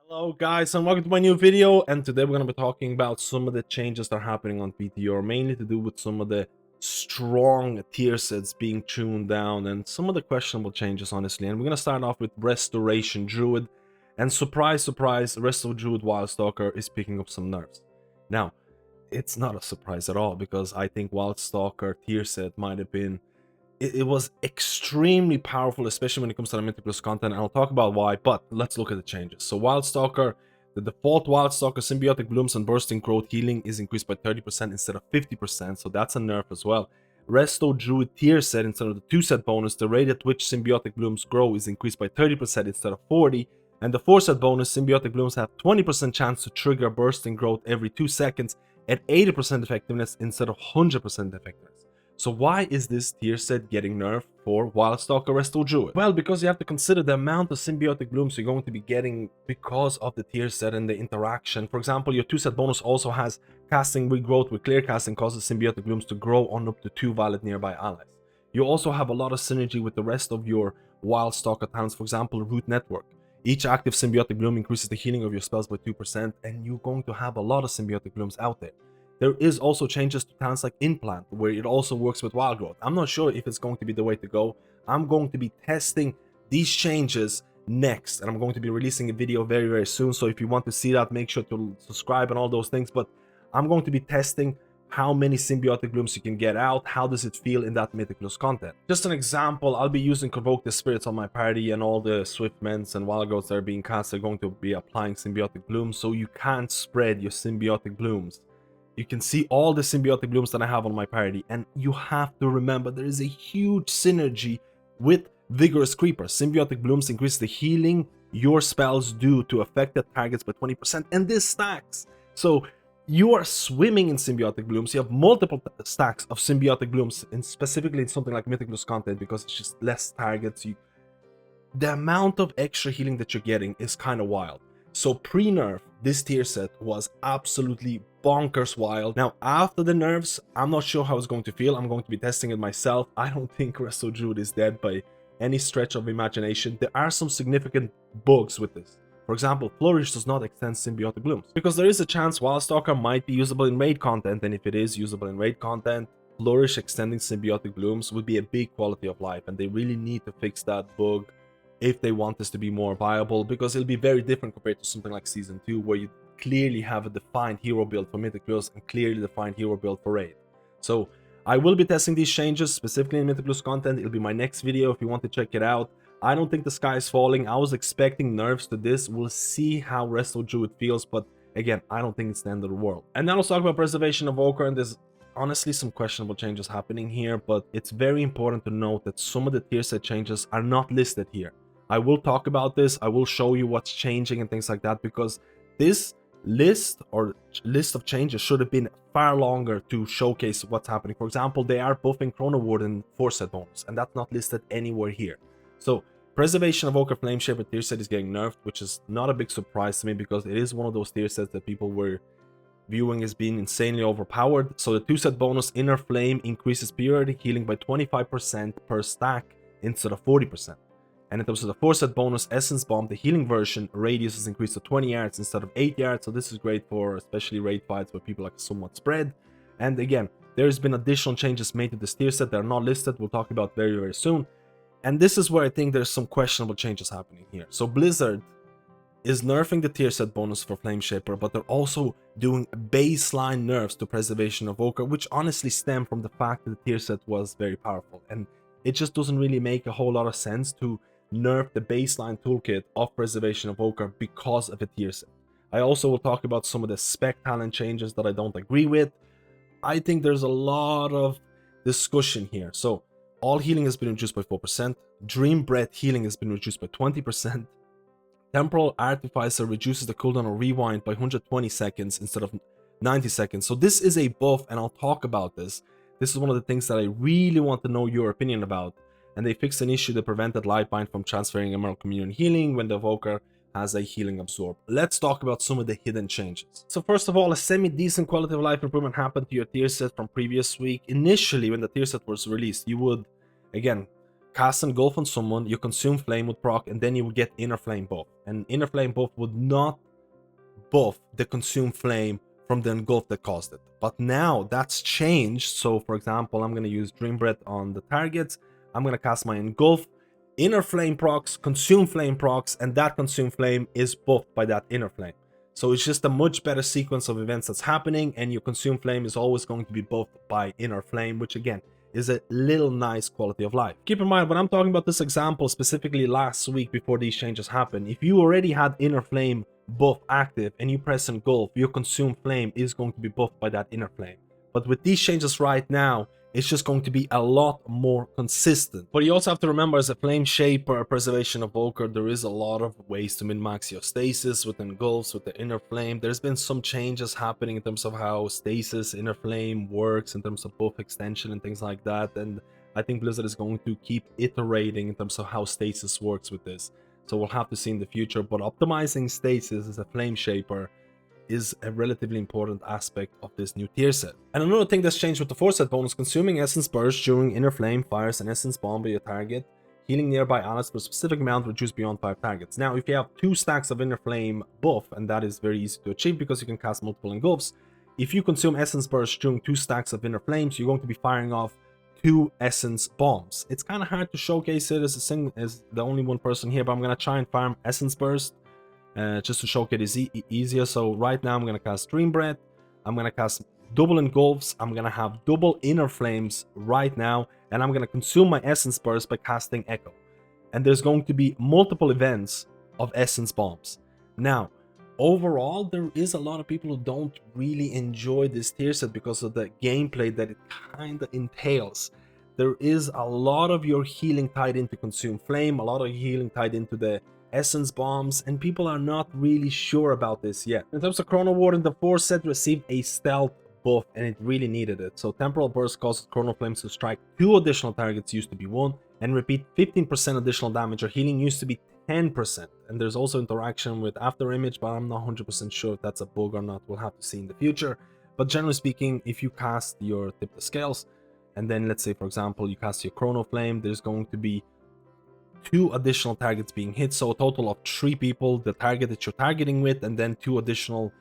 Hello guys and welcome to my new video, and today we're going to be talking about some of the changes that are happening on PTR, mainly to do with some of the strong tier sets being tuned down and some of the questionable changes, honestly. And we're going to start off with Restoration Druid, and surprise surprise, Resto Druid Wildstalker is picking up some nerfs. Now, it's not a surprise at all, because I think Wildstalker tier set might have been it was extremely powerful, especially when it comes to the Mythic Plus content, and I'll talk about why, but let's look at the changes. So Wildstalker, the default Wildstalker Symbiotic Blooms and Bursting Growth healing is increased by 30% instead of 50%, so that's a nerf as well. Resto Druid tier set, instead of the 2-set bonus, the rate at which Symbiotic Blooms grow is increased by 30% instead of 40%, and the 4-set bonus, Symbiotic Blooms have 20% chance to trigger Bursting Growth every 2 seconds at 80% effectiveness instead of 100% effectiveness. So why is this tier set getting nerfed for Wildstalker Resto Druid? Well, because you have to consider the amount of symbiotic blooms you're going to be getting because of the tier set and the interaction. For example, your 2-set bonus also has casting regrowth, with clear casting causes symbiotic blooms to grow on up to 2 valid nearby allies. You also have a lot of synergy with the rest of your Wildstalker talents, for example, Root Network. Each active symbiotic bloom increases the healing of your spells by 2%, and you're going to have a lot of symbiotic blooms out there. There is also changes to talents like Implant, where it also works with Wild Growth. I'm not sure if it's going to be the way to go. I'm going to be testing these changes next, and I'm going to be releasing a video very soon. So if you want to see that, make sure to subscribe and all those things. But I'm going to be testing how many symbiotic blooms you can get out, how does it feel in that Mythic Plus content. Just an example, I'll be using Convoke the Spirits on my party, and all the Swiftments and Wild Growths that are being cast are going to be applying symbiotic blooms, so you can't spread your symbiotic blooms. You can see all the symbiotic blooms that I have on my party, and you have to remember there is a huge synergy with Vigorous Creeper. Symbiotic blooms increase the healing your spells do to affected targets by 20%, and this stacks. So you are swimming in symbiotic blooms. You have multiple stacks of symbiotic blooms, and specifically in something like Mythic Plus content, because it's just less targets. The amount of extra healing that you're getting is kind of wild. So pre-nerf, this tier set was absolutely bonkers wild. Now, after the nerfs, I'm not sure how it's going to feel. I'm going to be testing it myself. I don't think Resto Druid is dead by any stretch of imagination. There are some significant bugs with this. For example, Flourish does not extend symbiotic blooms, because there is a chance Wildstalker might be usable in raid content, and if it is usable in raid content, Flourish extending symbiotic blooms would be a big quality of life, and they really need to fix that bug if they want this to be more viable, because it'll be very different compared to something like Season 2, where you clearly have a defined hero build for Mythic Plus and clearly defined hero build for Raid. So I will be testing these changes, specifically in Mythic Plus content. It'll be my next video if you want to check it out. I don't think the sky is falling. I was expecting nerfs to this. We'll see how Resto Druid feels, but again, I don't think it's the end of the world. And now let's talk about Preservation Evoker, and there's honestly some questionable changes happening here, but it's very important to note that some of the tier set changes are not listed here. I will talk about this. I will show you what's changing and things like that, because this list of changes should have been far longer to showcase what's happening. For example, they are buffing Chrono Ward and 4-set bonus, and that's not listed anywhere here. So Preservation Evoker Flameshaper tier set is getting nerfed, which is not a big surprise to me, because it is one of those tier sets that people were viewing as being insanely overpowered. So the 2-set bonus Inner Flame increases periodic healing by 25% per stack instead of 40%. And in terms of the 4-set bonus, Essence Bomb, the healing version, radius is increased to 20 yards instead of 8 yards. So this is great for especially raid fights where people are somewhat spread. And again, there's been additional changes made to this tier set that are not listed. We'll talk about very soon. And this is where I think there's some questionable changes happening here. So Blizzard is nerfing the tier set bonus for Flameshaper, but they're also doing baseline nerfs to Preservation Evoker, which honestly stem from the fact that the tier set was very powerful. And it just doesn't really make a whole lot of sense to nerf the baseline toolkit of Preservation Evoker because of a tier set. I also will talk about some of the spec talent changes that I don't agree with. I think there's a lot of discussion here. So all healing has been reduced by 4%, Dream Breath healing has been reduced by 20%, Temporal Artificer reduces the cooldown of Rewind by 120 seconds instead of 90 seconds. So this is a buff, and I'll talk about this. This is one of the things that I really want to know your opinion about. And they fixed an issue that prevented Lightbind from transferring Emerald Communion healing when the Evoker has a healing absorb. Let's talk about some of the hidden changes. So first of all, a semi-decent quality of life improvement happened to your tier set from previous week. Initially, when the tier set was released, you would, again, cast Engulf on someone, you consume Flame would proc, and then you would get Inner Flame buff. And Inner Flame buff would not buff the consume flame from the engulf that caused it. But now that's changed. So for example, I'm going to use Dream Breath on the targets. I'm going to cast my engulf, inner flame procs, consume flame procs, and that consume flame is buffed by that inner flame. So it's just a much better sequence of events that's happening, and your consume flame is always going to be buffed by inner flame, which again is a little nice quality of life. Keep in mind, when I'm talking about this example specifically last week before these changes happen, if you already had inner flame buff active and you press engulf, your consume flame is going to be buffed by that inner flame. But with these changes right now, it's just going to be a lot more consistent. But you also have to remember, as a flame shaper, Preservation Evoker, there is a lot of ways to min-max your stasis with engulfs, with the inner flame. There's been some changes happening in terms of how stasis, inner flame works in terms of buff extension and things like that. And I think Blizzard is going to keep iterating in terms of how stasis works with this. So we'll have to see in the future. But optimizing stasis as a flame shaper is a relatively important aspect of this new tier set. And another thing that's changed with the 4-set bonus: consuming Essence Burst during Inner Flame fires an Essence Bomb by your target, healing nearby allies for a specific amount reduced beyond 5 targets. Now, if you have 2 stacks of Inner Flame buff, and that is very easy to achieve because you can cast multiple engulfs, if you consume Essence Burst during 2 stacks of Inner Flames, you're going to be firing off 2 Essence Bombs. It's kind of hard to showcase it as the only one person here, but I'm going to try and farm Essence Burst just to showcase it easier. So right now I'm going to cast Dream Breath, I'm going to cast double engulfs, I'm going to have double inner flames right now, and I'm going to consume my Essence Burst by casting Echo. And there's going to be multiple events of Essence Bombs. Now, overall, there is a lot of people who don't really enjoy this tier set because of the gameplay that it kind of entails. There is a lot of your healing tied into Consume Flame, a lot of healing tied into the Essence Bombs, and people are not really sure about this yet. In terms of Chrono Warden, the 4 set received a stealth buff, and it really needed it. So Temporal Burst causes Chrono Flames to strike 2 additional targets, used to be 1, and repeat 15% additional damage or healing, used to be 10%. And there's also interaction with After Image, but I'm not 100% sure if that's a bug or not. We'll have to see in the future. But generally speaking, if you cast your Tip the Scales, and then let's say, for example, you cast your Chrono Flame, there's going to be 2 additional targets being hit, so a total of 3 people, the target that you're targeting with, and then 2 additional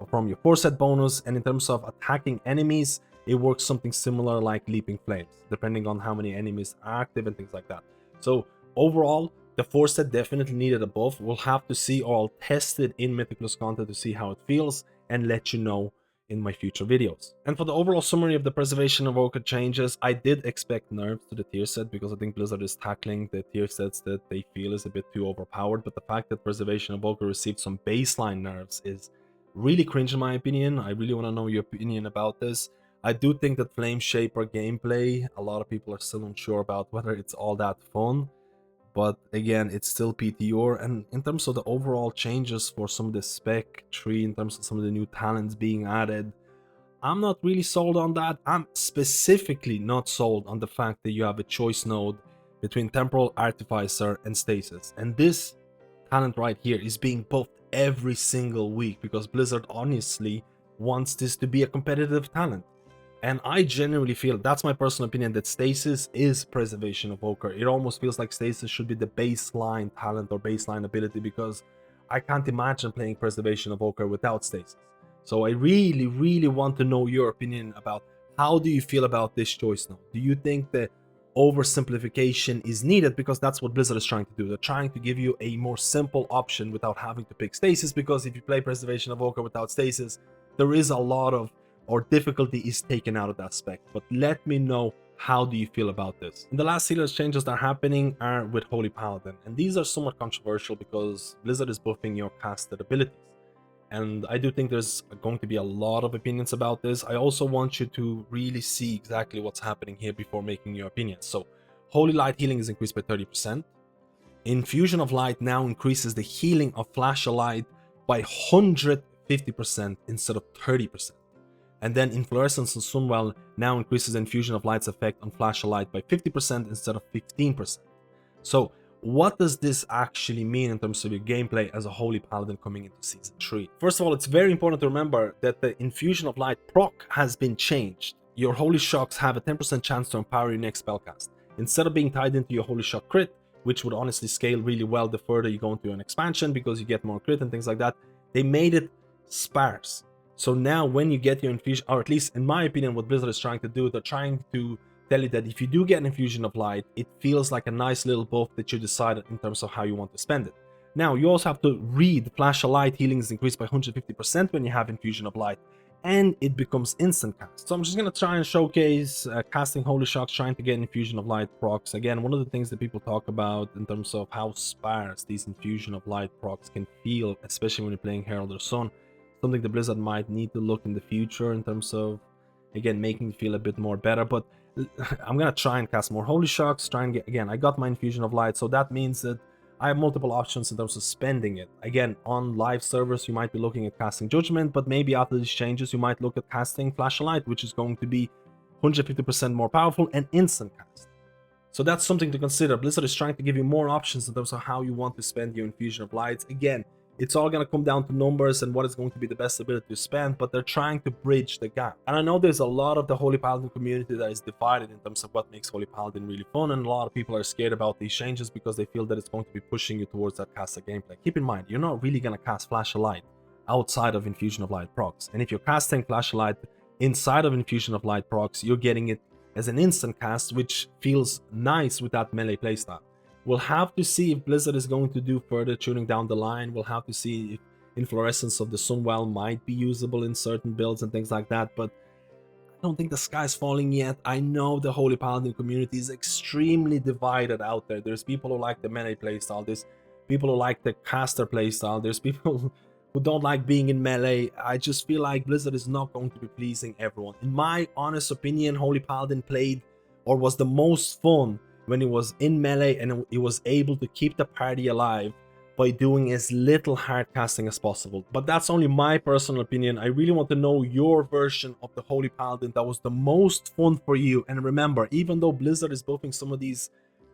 from your 4-set bonus. And in terms of attacking enemies, it works something similar like Leaping Flames, depending on how many enemies are active and things like that. So overall, the 4-set definitely needed a buff. We'll have to see, or I'll test it in Mythic Plus content to see how it feels and let you know in my future videos. And for the overall summary of the Preservation Evoker changes, I did expect nerfs to the tier set because I think Blizzard is tackling the tier sets that they feel is a bit too overpowered. But the fact that Preservation Evoker received some baseline nerfs is really cringe in my opinion. I really want to know your opinion about this. I do think that Flame Shaper gameplay, a lot of people are still unsure about whether it's all that fun. But again, it's still PTR, and in terms of the overall changes for some of the spec tree, in terms of some of the new talents being added, I'm not really sold on that. I'm specifically not sold on the fact that you have a choice node between Temporal, Artificer, and Stasis. And this talent right here is being buffed every single week because Blizzard honestly wants this to be a competitive talent. And I genuinely feel, that's my personal opinion, that Stasis is Preservation Evoker. It almost feels like Stasis should be the baseline talent or baseline ability, because I can't imagine playing Preservation Evoker without Stasis. So I really want to know your opinion about how do you feel about this choice now? Do you think that oversimplification is needed? Because that's what Blizzard is trying to do. They're trying to give you a more simple option without having to pick Stasis, because if you play Preservation Evoker without Stasis, there is a lot of, or difficulty is taken out of that spec. But let me know, how do you feel about this? And the last sealers changes that are happening are with Holy Paladin, and these are somewhat controversial because Blizzard is buffing your casted abilities, and I do think there's going to be a lot of opinions about this. I also want you to really see exactly what's happening here before making your opinions. So Holy Light healing is increased by 30%. Infusion of Light now increases the healing of Flash of Light by 150% instead of 30%. And then Inflorescence and Sunwell now increases Infusion of Light's effect on Flash of Light by 50% instead of 15%. So what does this actually mean in terms of your gameplay as a Holy Paladin coming into Season 3? First of all, it's very important to remember that the Infusion of Light proc has been changed. Your Holy Shocks have a 10% chance to empower your next spellcast. instead of being tied into your holy shot crit, which would honestly scale really well the further you go into an expansion because you get more crit and things like that, they made it sparse. So now when you get your infusion, or at least in my opinion, what Blizzard is trying to do, they're trying to tell you that if you do get an infusion of light, it feels like a nice little buff that you decided in terms of how you want to spend it. Now, you also have to read Flash of Light healing is increased by 150% when you have Infusion of Light, and it becomes instant cast. So I'm just going to try and showcase casting Holy Shocks, trying to get Infusion of Light procs. Again, one of the things that people talk about in terms of how sparse these Infusion of Light procs can feel, especially when you're playing Herald or Sun, something the Blizzard might need to look in the future in terms of, again, making it feel a bit more better. But I'm going to try and cast more Holy Shocks, try and get, again, I got my Infusion of Light, so that means that I have multiple options in terms of spending it. Again, on live servers, you might be looking at casting Judgment, but maybe after these changes, you might look at casting Flash of Light, which is going to be 150% more powerful and instant cast. So that's something to consider. Blizzard is trying to give you more options in terms of how you want to spend your Infusion of Lights. Again, it's all going to come down to numbers and what is going to be the best ability to spend, but they're trying to bridge the gap. And I know there's a lot of the Holy Paladin community that is divided in terms of what makes Holy Paladin really fun, and a lot of people are scared about these changes because they feel that it's going to be pushing you towards that caster gameplay. Keep in mind, you're not really going to cast Flash of Light outside of Infusion of Light procs. And if you're casting Flash of Light inside of Infusion of Light procs, you're getting it as an instant cast, which feels nice with that melee playstyle. We'll have to see if Blizzard is going to do further tuning down the line. We'll have to see if Inflorescence of the Sunwell might be usable in certain builds and things like that, but I don't think the sky's falling yet. I know the Holy Paladin community is extremely divided out there. There's people who like the melee playstyle, there's people who like the caster playstyle, there's people who don't like being in melee. I just feel like Blizzard is not going to be pleasing everyone. In my honest opinion, Holy Paladin played or was the most fun when he was in melee and he was able to keep the party alive by doing as little hard casting as possible. But that's only my personal opinion. I really want to know your version of the Holy Paladin that was the most fun for you. And remember, even though Blizzard is buffing some of these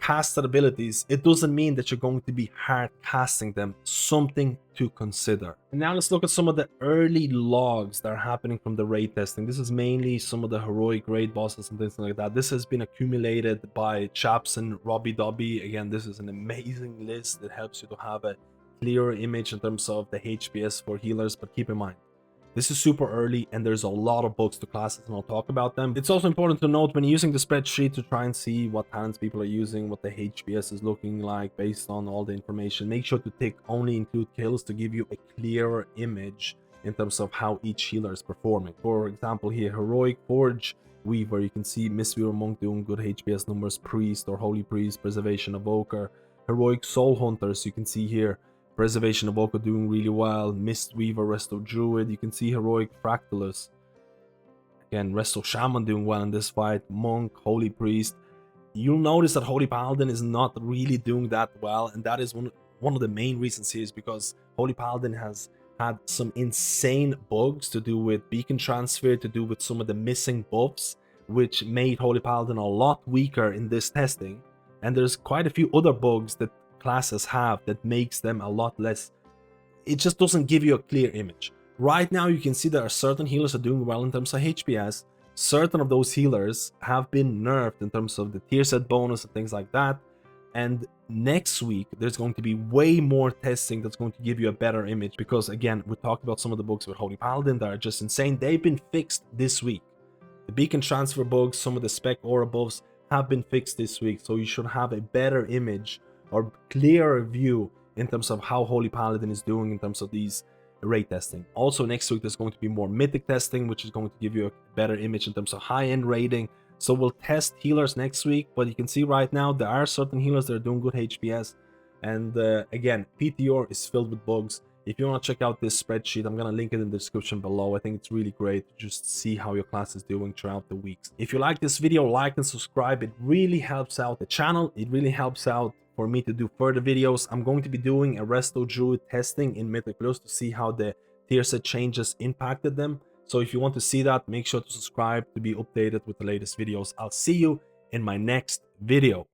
casted abilities, it doesn't mean that you're going to be hard casting them. Something to consider. And now let's look at some of the early logs that are happening from the raid testing. This is mainly some of the heroic raid bosses and things like that. This has been accumulated by Chaps and Robbie Dobby. Again, this is an amazing list that helps you to have a clearer image in terms of the HPS for healers. But keep in mind, this is super early and there's a lot of bugs to classes, and I'll talk about them. It's also important to note when using the spreadsheet to try and see what talents people are using, what the HPS is looking like based on all the information. Make sure to tick only include kills to give you a clearer image in terms of how each healer is performing. For example, here, Heroic Forge Weaver, you can see Mistweaver Monk doing good HPS numbers, Priest or Holy Priest, Preservation Evoker. Heroic Soul Hunters, you can see here, Preservation Evoker doing really well, Mistweaver, Resto Druid, you can see Heroic Fractalus. Again, Resto Shaman doing well in this fight, Monk, Holy Priest. You'll notice that Holy Paladin is not really doing that well, and that is one of the main reasons here is because Holy Paladin has had some insane bugs to do with beacon transfer, to do with some of the missing buffs, which made Holy Paladin a lot weaker in this testing. And there's quite a few other bugs that classes have that makes them a lot less. It just doesn't give you a clear image. Right now you can see there are certain healers are doing well in terms of HPS. Certain of those healers have been nerfed in terms of the tier set bonus and things like that. And next week there's going to be way more testing that's going to give you a better image, because again, we talked about some of the bugs with Holy Paladin that are just insane. They've been fixed this week. The beacon transfer bugs, some of the spec aura buffs have been fixed this week, so you should have a better image or clearer view in terms of how Holy Paladin is doing in terms of these raid testing. Also next week there's going to be more mythic testing, which is going to give you a better image in terms of high-end raiding. So we'll test healers next week, but you can see right now there are certain healers that are doing good HPS. And again, PTR is filled with bugs. If you want to check out this spreadsheet, I'm going to link it in the description below. I think it's really great to just see how your class is doing throughout the weeks. If you like this video, like and subscribe. It really helps out the channel. It really helps out for me to do further videos. I'm going to be doing a Resto Druid testing in Mythic Plus to see how the tier set changes impacted them. So if you want to see that, make sure to subscribe to be updated with the latest videos. I'll see you in my next video.